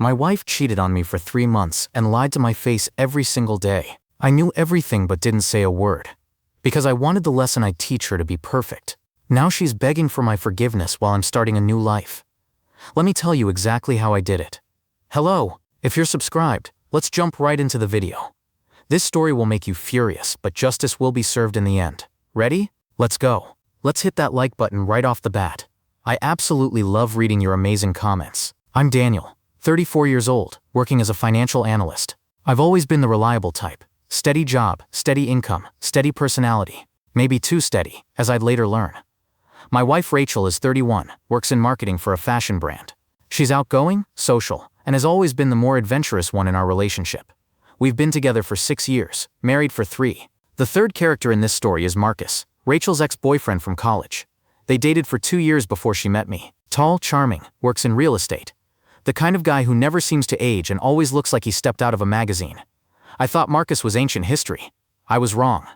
My wife cheated on me for 3 months and lied to my face every single day. I knew everything but didn't say a word. Because I wanted the lesson I'd teach her to be perfect. Now she's begging for my forgiveness while I'm starting a new life. Let me tell you exactly how I did it. Hello, if you're subscribed, let's jump right into the video. This story will make you furious, but justice will be served in the end. Ready? Let's go. Let's hit that like button right off the bat. I absolutely love reading your amazing comments. I'm Daniel, 34 years old, working as a financial analyst. I've always been the reliable type. Steady job, steady income, steady personality. Maybe too steady, as I'd later learn. My wife Rachel is 31, works in marketing for a fashion brand. She's outgoing, social, and has always been the more adventurous one in our relationship. We've been together for 6 years, married for 3. The third character in this story is Marcus, Rachel's ex-boyfriend from college. They dated for 2 years before she met me. Tall, charming, works in real estate. The kind of guy who never seems to age and always looks like he stepped out of a magazine. I thought Marcus was ancient history. I was wrong.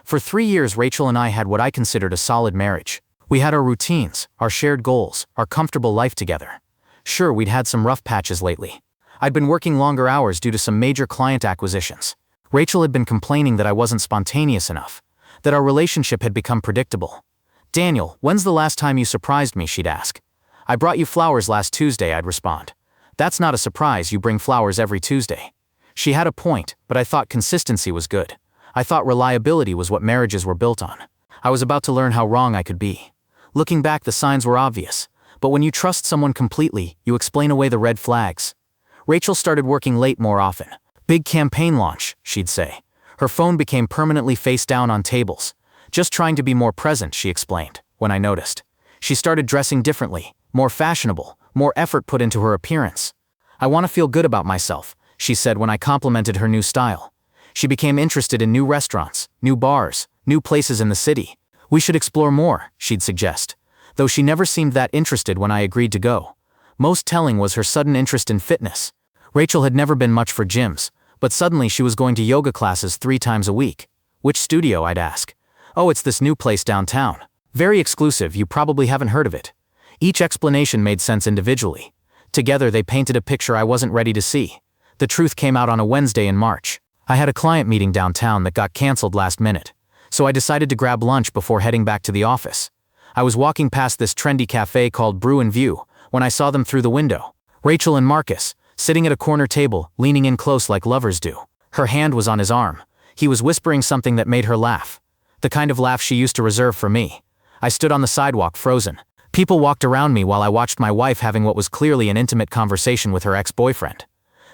For 3 years Rachel and I had what I considered a solid marriage. We had our routines, our shared goals, our comfortable life together. Sure, we'd had some rough patches lately. I'd been working longer hours due to some major client acquisitions. Rachel had been complaining that I wasn't spontaneous enough, that our relationship had become predictable. Daniel, when's the last time you surprised me, she'd ask. I brought you flowers last Tuesday, I'd respond. That's not a surprise, you bring flowers every Tuesday. She had a point, but I thought consistency was good. I thought reliability was what marriages were built on. I was about to learn how wrong I could be. Looking back, the signs were obvious. But when you trust someone completely, you explain away the red flags. Rachel started working late more often. Big campaign launch, she'd say. Her phone became permanently face down on tables. Just trying to be more present, she explained, when I noticed. She started dressing differently, more fashionable, more effort put into her appearance. I want to feel good about myself, she said when I complimented her new style. She became interested in new restaurants, new bars, new places in the city. We should explore more, she'd suggest, though she never seemed that interested when I agreed to go. Most telling was her sudden interest in fitness. Rachel had never been much for gyms, but suddenly she was going to yoga classes 3 times a week. Which studio, I'd ask. Oh, it's this new place downtown. Very exclusive, you probably haven't heard of it. Each explanation made sense individually. Together they painted a picture I wasn't ready to see. The truth came out on a Wednesday in March. I had a client meeting downtown that got canceled last minute. So I decided to grab lunch before heading back to the office. I was walking past this trendy café called Brew and View when I saw them through the window. Rachel and Marcus, sitting at a corner table, leaning in close like lovers do. Her hand was on his arm. He was whispering something that made her laugh. The kind of laugh she used to reserve for me. I stood on the sidewalk, frozen. People walked around me while I watched my wife having what was clearly an intimate conversation with her ex-boyfriend.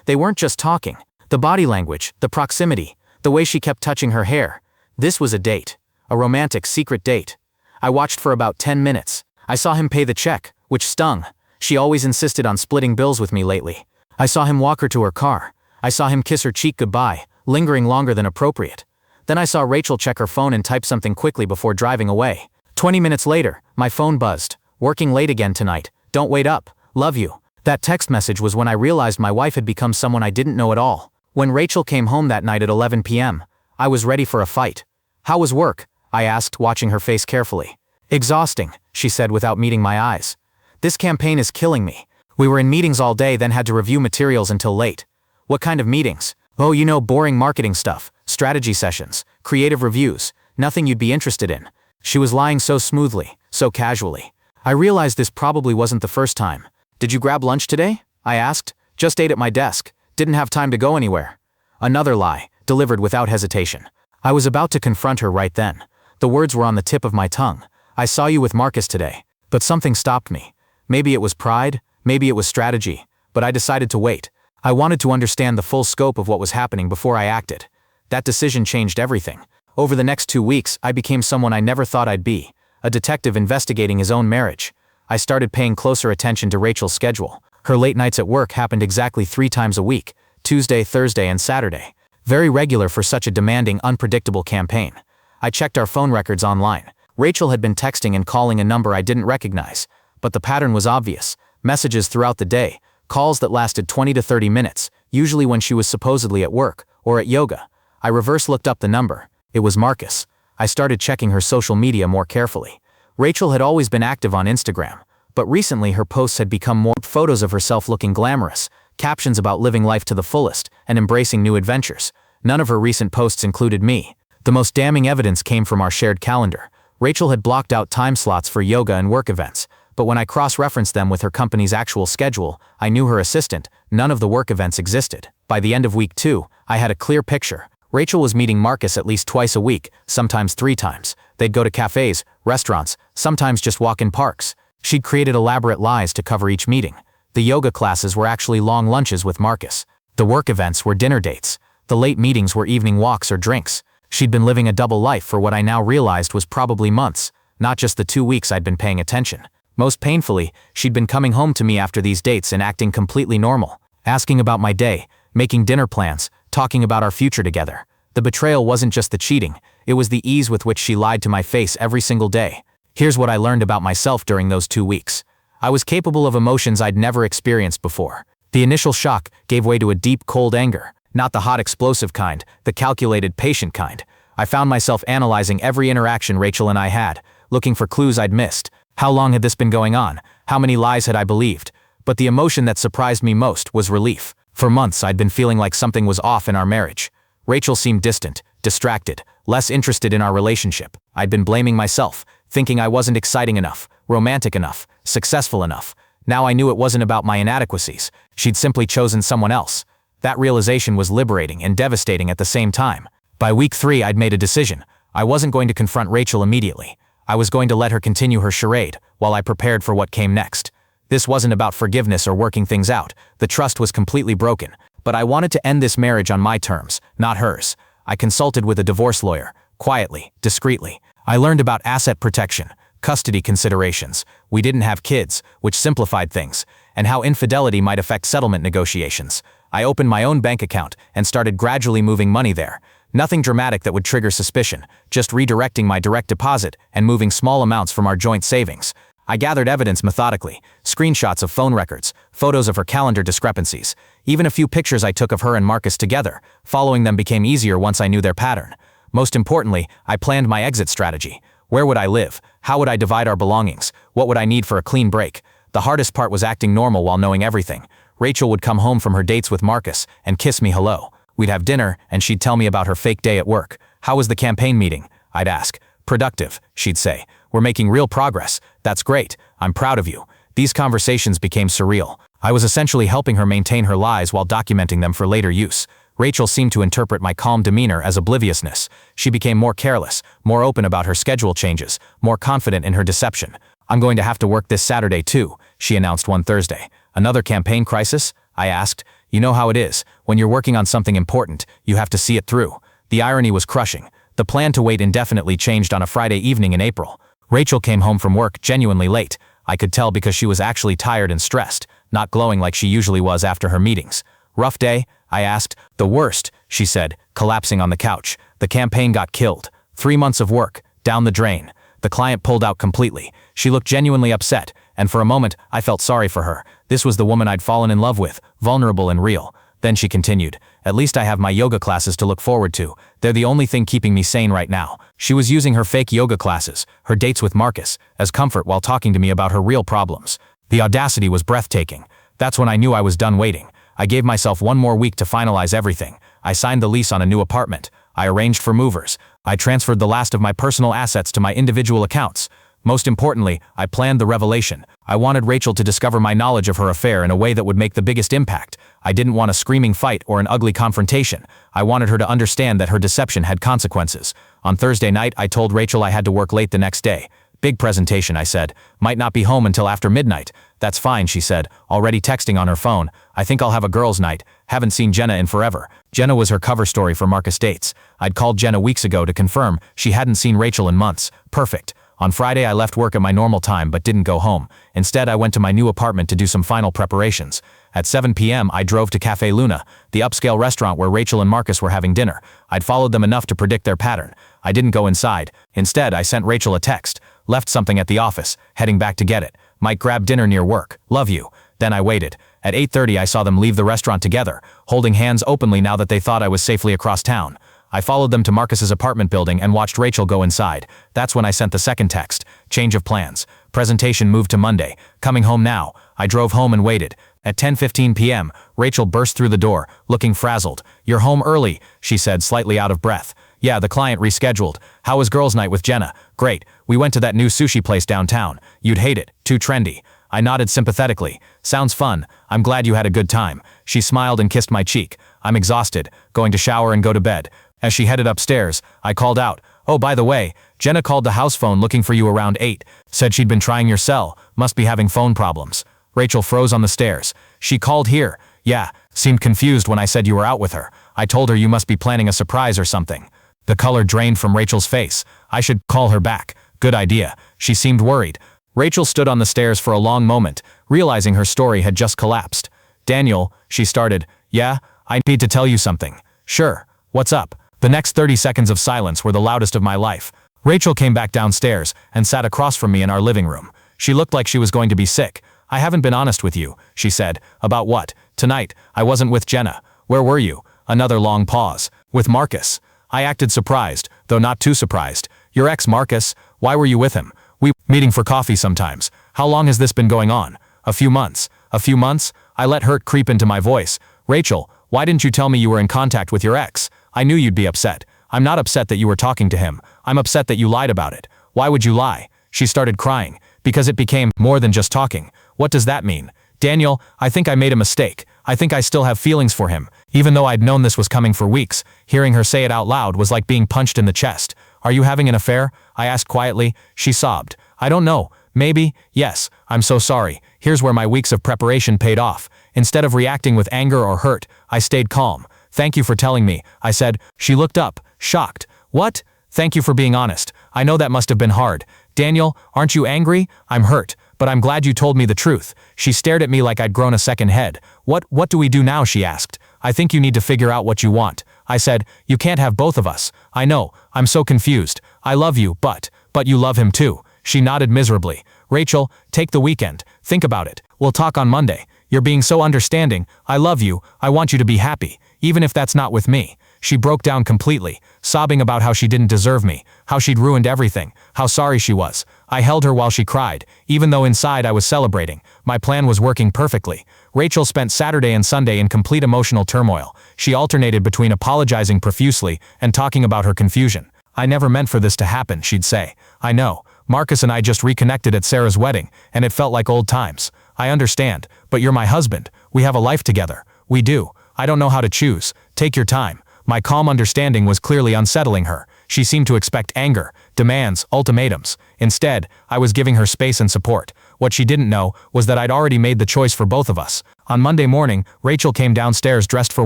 They weren't just talking. The body language, the proximity, the way she kept touching her hair. This was a date. A romantic, secret date. I watched for about 10 minutes. I saw him pay the check, which stung. She always insisted on splitting bills with me lately. I saw him walk her to her car. I saw him kiss her cheek goodbye, lingering longer than appropriate. Then I saw Rachel check her phone and type something quickly before driving away. 20 minutes later, my phone buzzed. Working late again tonight. Don't wait up. Love you. That text message was when I realized my wife had become someone I didn't know at all. When Rachel came home that night at 11 p.m., I was ready for a fight. How was work? I asked, watching her face carefully. Exhausting, she said without meeting my eyes. This campaign is killing me. We were in meetings all day, then had to review materials until late. What kind of meetings? Oh, you know, boring marketing stuff, strategy sessions, creative reviews, nothing you'd be interested in. She was lying so smoothly, so casually. I realized this probably wasn't the first time. Did you grab lunch today? I asked. Just ate at my desk. Didn't have time to go anywhere. Another lie, delivered without hesitation. I was about to confront her right then. The words were on the tip of my tongue. I saw you with Marcus today. But something stopped me. Maybe it was pride, maybe it was strategy, but I decided to wait. I wanted to understand the full scope of what was happening before I acted. That decision changed everything. Over the next 2 weeks, I became someone I never thought I'd be, a detective investigating his own marriage. I started paying closer attention to Rachel's schedule. Her late nights at work happened exactly 3 times a week, Tuesday, Thursday, and Saturday. Very regular for such a demanding, unpredictable campaign. I checked our phone records online. Rachel had been texting and calling a number I didn't recognize, but the pattern was obvious. Messages throughout the day, calls that lasted 20 to 30 minutes, usually when she was supposedly at work or at yoga. I reverse looked up the number. It was Marcus. I started checking her social media more carefully. Rachel had always been active on Instagram, but recently her posts had become more photos of herself looking glamorous, captions about living life to the fullest and embracing new adventures. None of her recent posts included me. The most damning evidence came from our shared calendar. Rachel had blocked out time slots for yoga and work events, but when I cross-referenced them with her company's actual schedule, I knew her assistant, none of the work events existed. By the end of week 2, I had a clear picture. Rachel was meeting Marcus at least twice a week, sometimes 3 times. They'd go to cafes, restaurants, sometimes just walk in parks. She'd created elaborate lies to cover each meeting. The yoga classes were actually long lunches with Marcus. The work events were dinner dates. The late meetings were evening walks or drinks. She'd been living a double life for what I now realized was probably months, not just the 2 weeks I'd been paying attention. Most painfully, she'd been coming home to me after these dates and acting completely normal, asking about my day, making dinner plans, talking about our future together. The betrayal wasn't just the cheating, it was the ease with which she lied to my face every single day. Here's what I learned about myself during those 2 weeks. I was capable of emotions I'd never experienced before. The initial shock gave way to a deep, cold anger, not the hot, explosive kind, the calculated, patient kind. I found myself analyzing every interaction Rachel and I had, looking for clues I'd missed. How long had this been going on? How many lies had I believed? But the emotion that surprised me most was relief. For months, I'd been feeling like something was off in our marriage. Rachel seemed distant, distracted, less interested in our relationship. I'd been blaming myself, thinking I wasn't exciting enough, romantic enough, successful enough. Now I knew it wasn't about my inadequacies. She'd simply chosen someone else. That realization was liberating and devastating at the same time. By week 3, I'd made a decision. I wasn't going to confront Rachel immediately. I was going to let her continue her charade while I prepared for what came next. This wasn't about forgiveness or working things out. The trust was completely broken. But I wanted to end this marriage on my terms, not hers. I consulted with a divorce lawyer, quietly, discreetly. I learned about asset protection, custody considerations. We didn't have kids, which simplified things, and how infidelity might affect settlement negotiations. I opened my own bank account and started gradually moving money there. Nothing dramatic that would trigger suspicion, just redirecting my direct deposit and moving small amounts from our joint savings. I gathered evidence methodically, screenshots of phone records, photos of her calendar discrepancies, even a few pictures I took of her and Marcus together. Following them became easier once I knew their pattern. Most importantly, I planned my exit strategy. Where would I live? How would I divide our belongings? What would I need for a clean break? The hardest part was acting normal while knowing everything. Rachel would come home from her dates with Marcus and kiss me hello. We'd have dinner, and she'd tell me about her fake day at work. How was the campaign meeting? I'd ask. Productive, she'd say. We're making real progress. That's great. I'm proud of you. These conversations became surreal. I was essentially helping her maintain her lies while documenting them for later use. Rachel seemed to interpret my calm demeanor as obliviousness. She became more careless, more open about her schedule changes, more confident in her deception. I'm going to have to work this Saturday too, she announced one Thursday. Another campaign crisis? I asked. You know how it is. When you're working on something important, you have to see it through. The irony was crushing. The plan to wait indefinitely changed on a Friday evening in April. Rachel came home from work genuinely late. I could tell because she was actually tired and stressed, not glowing like she usually was after her meetings. Rough day? I asked. The worst, she said, collapsing on the couch. The campaign got killed. 3 months of work, down the drain. The client pulled out completely. She looked genuinely upset, and for a moment, I felt sorry for her. This was the woman I'd fallen in love with, vulnerable and real. Then she continued, at least I have my yoga classes to look forward to. They're the only thing keeping me sane right now. She was using her fake yoga classes, her dates with Marcus, as comfort while talking to me about her real problems. The audacity was breathtaking. That's when I knew I was done waiting. I gave myself 1 more week to finalize everything. I signed the lease on a new apartment. I arranged for movers. I transferred the last of my personal assets to my individual accounts. Most importantly, I planned the revelation. I wanted Rachel to discover my knowledge of her affair in a way that would make the biggest impact. I didn't want a screaming fight or an ugly confrontation. I wanted her to understand that her deception had consequences. On Thursday night, I told Rachel I had to work late the next day. Big presentation, I said. Might not be home until after midnight. That's fine, she said, already texting on her phone. I think I'll have a girls' night. Haven't seen Jenna in forever. Jenna was her cover story for Marcus Dates. I'd called Jenna weeks ago to confirm she hadn't seen Rachel in months. Perfect. On Friday, I left work at my normal time but didn't go home. Instead, I went to my new apartment to do some final preparations. At 7 p.m., I drove to Café Luna, the upscale restaurant where Rachel and Marcus were having dinner. I'd followed them enough to predict their pattern. I didn't go inside. Instead, I sent Rachel a text. Left something at the office, heading back to get it. Might grab dinner near work. Love you. Then I waited. At 8:30, I saw them leave the restaurant together, holding hands openly now that they thought I was safely across town. I followed them to Marcus's apartment building and watched Rachel go inside. That's when I sent the second text. Change of plans. Presentation moved to Monday. Coming home now. I drove home and waited. At 10:15 p.m., Rachel burst through the door, looking frazzled. "You're home early," she said, slightly out of breath. "Yeah, the client rescheduled. How was girls' night with Jenna?" "Great. We went to that new sushi place downtown. You'd hate it. Too trendy." I nodded sympathetically. "Sounds fun. I'm glad you had a good time." She smiled and kissed my cheek. "I'm exhausted. Going to shower and go to bed." As she headed upstairs, I called out, "Oh, by the way, Jenna called the house phone looking for you around 8. Said she'd been trying your cell. Must be having phone problems." Rachel froze on the stairs. "She called here?" "Yeah." Seemed confused when I said you were out with her. I told her you must be planning a surprise or something. The color drained from Rachel's face. "I should call her back." "Good idea." She seemed worried. Rachel stood on the stairs for a long moment, realizing her story had just collapsed. "Daniel," she started. "Yeah, I need to tell you something." "Sure. What's up?" The next 30 seconds of silence were the loudest of my life. Rachel came back downstairs and sat across from me in our living room. She looked like she was going to be sick. "I haven't been honest with you," she said. "About what?" "Tonight, I wasn't with Jenna." "Where were you?" Another long pause. "With Marcus." I acted surprised, though not too surprised. "Your ex Marcus? Why were you with him?" "We meeting for coffee sometimes." "How long has this been going on?" "A few months." "A few months?" I let hurt creep into my voice. "Rachel, why didn't you tell me you were in contact with your ex? I knew you'd be upset." "I'm not upset that you were talking to him. I'm upset that you lied about it." "Why would you lie?" She started crying. "Because it became more than just talking." "What does that mean?" "Daniel, I think I made a mistake. I think I still have feelings for him, even though I'd known this was coming for weeks." Hearing her say it out loud was like being punched in the chest. "Are you having an affair?" I asked quietly. She sobbed. "I don't know. Maybe. Yes. I'm so sorry." Here's where my weeks of preparation paid off. Instead of reacting with anger or hurt, I stayed calm. "Thank you for telling me," I said. She looked up, shocked. "What?" "Thank you for being honest. I know that must have been hard." "Daniel, aren't you angry?" "I'm hurt, but I'm glad you told me the truth." She stared at me like I'd grown a second head. What do we do now?" she asked. "I think you need to figure out what you want." I said, "You can't have both of us." "I know. I'm so confused. I love you, but you love him too." She nodded miserably. "Rachel, take the weekend. Think about it. We'll talk on Monday. You're being so understanding. I love you. I want you to be happy, even if that's not with me." She broke down completely, sobbing about how she didn't deserve me, how she'd ruined everything, how sorry she was. I held her while she cried, even though inside I was celebrating. My plan was working perfectly. Rachel spent Saturday and Sunday in complete emotional turmoil. She alternated between apologizing profusely and talking about her confusion. "I never meant for this to happen," she'd say. "I know. Marcus and I just reconnected at Sarah's wedding, and it felt like old times." "I understand, but you're my husband. We have a life together." "We do. I don't know how to choose. Take your time." My calm understanding was clearly unsettling her. She seemed to expect anger, demands, ultimatums. Instead, I was giving her space and support. What she didn't know was that I'd already made the choice for both of us. On Monday morning, Rachel came downstairs dressed for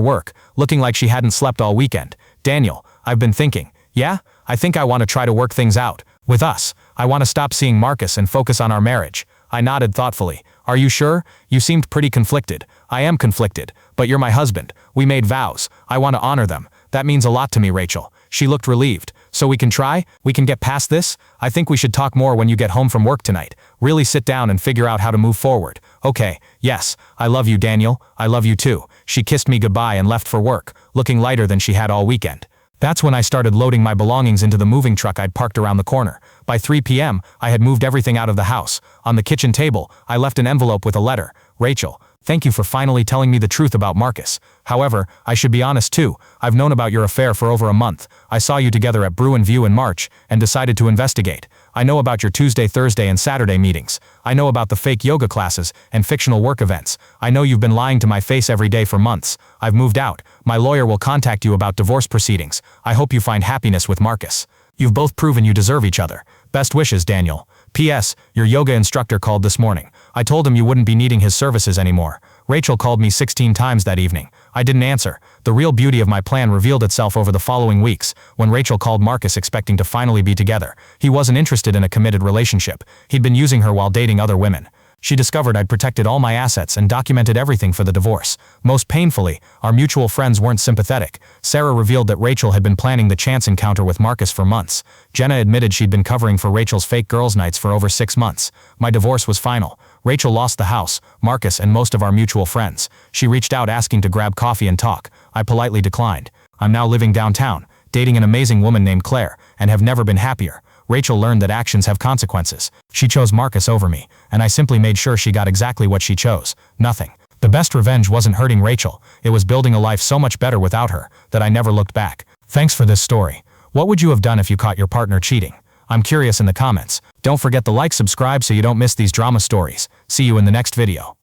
work, looking like she hadn't slept all weekend. "Daniel, I've been thinking." "Yeah? I think I want to try to work things out. With us. I want to stop seeing Marcus and focus on our marriage." I nodded thoughtfully. "Are you sure? You seemed pretty conflicted." "I am conflicted, but you're my husband. We made vows. I want to honor them. That means a lot to me, Rachel." She looked relieved. "So we can try? We can get past this? I think we should talk more when you get home from work tonight. Really sit down and figure out how to move forward." "Okay, yes. I love you, Daniel. I love you too." She kissed me goodbye and left for work, looking lighter than she had all weekend. That's when I started loading my belongings into the moving truck I'd parked around the corner. By 3 p.m., I had moved everything out of the house. On the kitchen table, I left an envelope with a letter. "Rachel, thank you for finally telling me the truth about Marcus. However, I should be honest too. I've known about your affair for over a month. I saw you together at Bruin View in March and decided to investigate. I know about your Tuesday, Thursday, and Saturday meetings. I know about the fake yoga classes and fictional work events. I know you've been lying to my face every day for months. I've moved out. My lawyer will contact you about divorce proceedings. I hope you find happiness with Marcus. You've both proven you deserve each other. Best wishes, Daniel. P.S. Your yoga instructor called this morning. I told him you wouldn't be needing his services anymore." Rachel called me 16 times that evening. I didn't answer. The real beauty of my plan revealed itself over the following weeks, when Rachel called Marcus expecting to finally be together. He wasn't interested in a committed relationship. He'd been using her while dating other women. She discovered I'd protected all my assets and documented everything for the divorce. Most painfully, our mutual friends weren't sympathetic. Sarah revealed that Rachel had been planning the chance encounter with Marcus for months. Jenna admitted she'd been covering for Rachel's fake girls' nights for over 6 months. My divorce was final. Rachel lost the house, Marcus, and most of our mutual friends. She reached out asking to grab coffee and talk. I politely declined. I'm now living downtown, dating an amazing woman named Claire, and have never been happier. Rachel learned that actions have consequences. She chose Marcus over me, and I simply made sure she got exactly what she chose. Nothing The best revenge wasn't hurting Rachel, it was building a life so much better without her, that I never looked back. Thanks for this story. What would you have done if you caught your partner cheating? I'm curious in the comments. Don't forget to like, subscribe so you don't miss these drama stories. See you in the next video.